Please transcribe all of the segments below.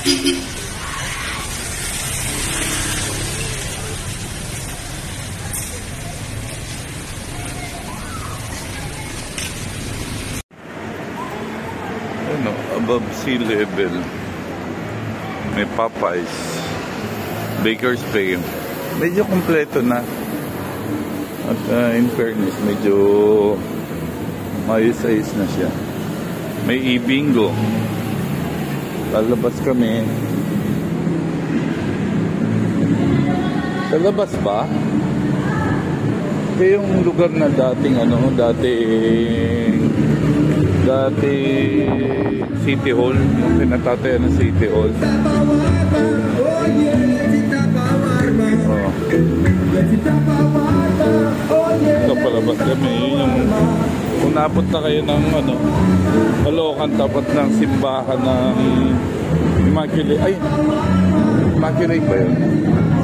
Ano, above sea level. May Popeyes, Baker's Bay. Medyo kompleto na. At in fairness, medyo mayos-ayos na siya. May e-bingo. Lalabas kami. Sa labas ba? Ito yung lugar na dating City Hall, yung pinatatayan ng City Hall. Ito palabas kami. Yun yung kung napunta kayo ng Caloocan, tapat ng simbahan ng Immaculate ba yun?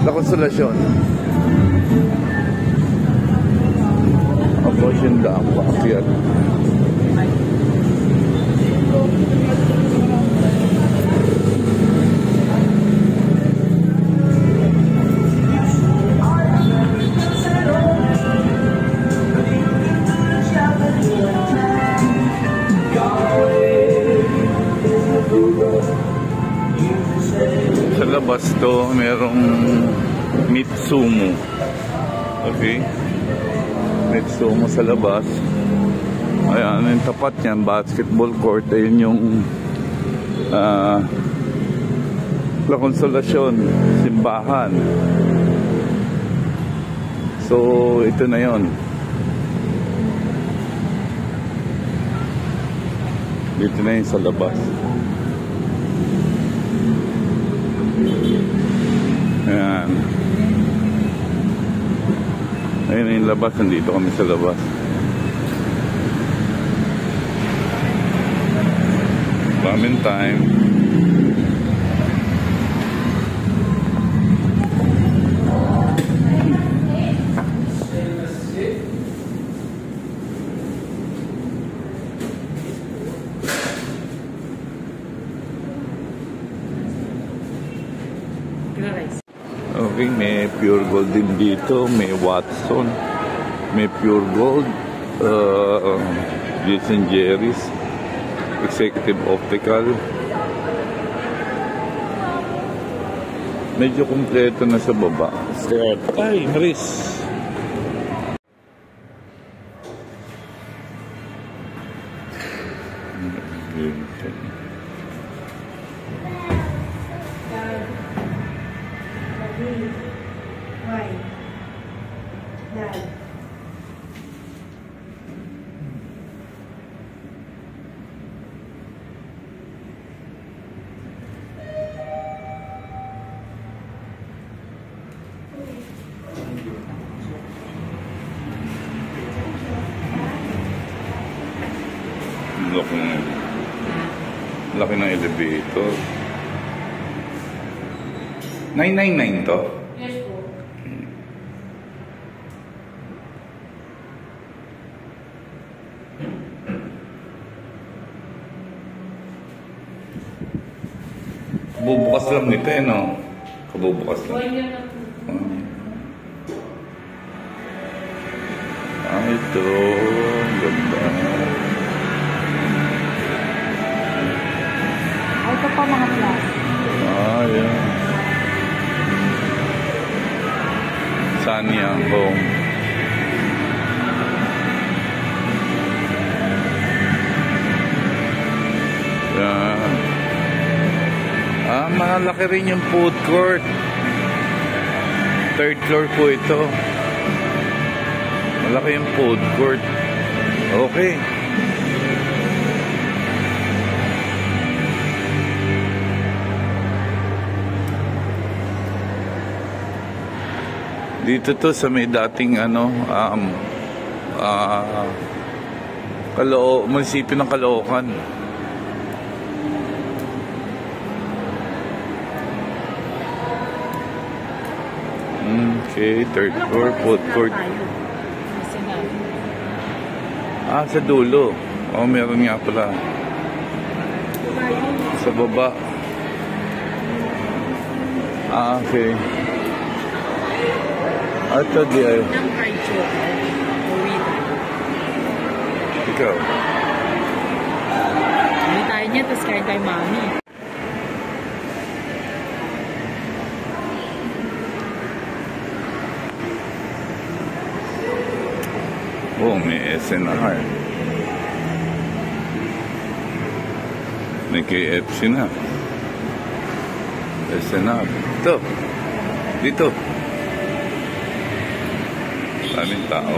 La Consolacion. Tapos yung daang paakyat. Sa labas to, merong Mitsumo. Okay? Mitsumo sa labas. Ayan, yung tapat niyan, basketball court. Ayun yung La Consolacion, simbahan. So, ito na yon. Dito na yun sa labas. Ayan. Ayun na yung labas. Nandito kami sa labas. Ramen time. Okay, may Pure Gold din dito, may Watson, may Pure Gold, Jason Jerry's, Executive Optical. Medyo kumpleto na sa baba. Ay, Maris! Laki ng elevator. 999 to? Yes po. Bubukas lang nito no? Kabubukas lang. Ito. Ganda. Ito pa mga class. Yan. Sanya Home. Yan. Malaki rin yung food court. Third floor po ito. Malaki yung food court. Okay. Dito to sa may dating munisipyo ng Caloocan. Okay, third floor, food court. Sa dulo. Meron nga pala. Sa baba. Ah, okay. Ito di ay. Ng fried choco. Uwi tayo. Ikaw. Uwi tayo niya, tapos kain tayo mami. Oh, may SNR. May KFC na. SNR. Ito. Dito. Daming tao.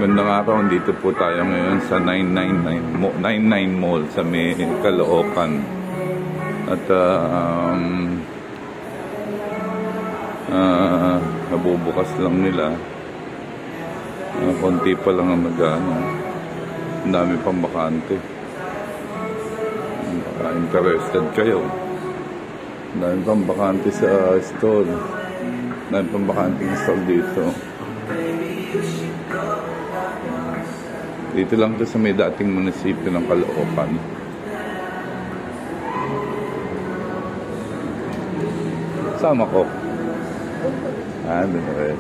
Magandang araw, dito po tayo ngayon sa 99 Mall sa may Caloocan. At nabubukas lang nila. Konti pa lang ang nag-ano. Ang dami pang bakante. Baka interested kayo. Ang dami pang bakante sa store. Ang dami pang bakante sa store dito. Dito lang to sa may dating munisipyo ng Caloocan. Sama ko. Doon na rin.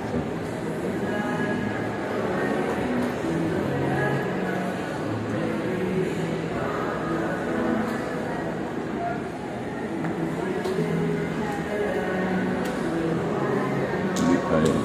Hindi tayo.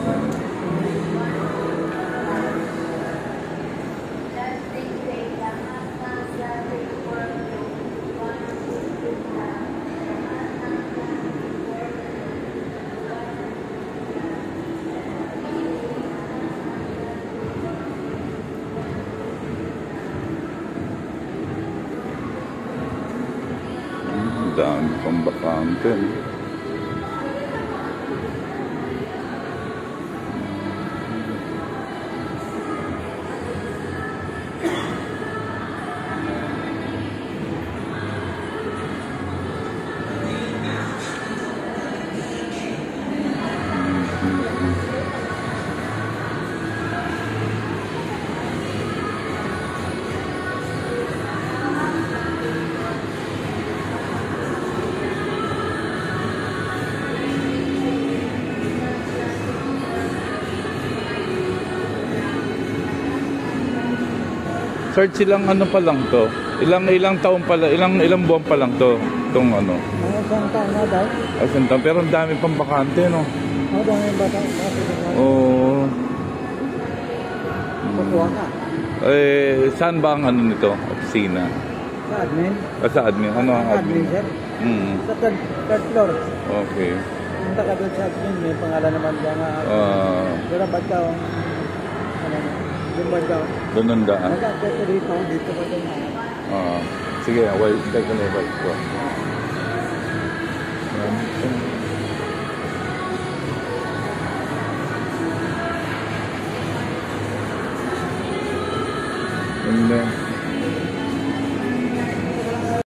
Dami pang bakante. Search silang ano pa lang to. Ilang taon pa lang, ilang buwan pa lang to. Itong ano. Isang taon na daw. Isang taon, pero ang dami pang bakante, no? Ang dami bata. Oo. Patuwa ka. Saan ba ang ano nito? Opisina? Sa admin. Sa admin. Ano ang admin? Admin, sir. Sa third floor. Okay. Punta ka doon sa admin. May pangalan naman dyan nga. Pero ba't ka ang... Ano na? Yung ba't ka? Doon ang daan? Magkakita dito. Dito ka doon. Sige, wait. Teka na wait ko. And then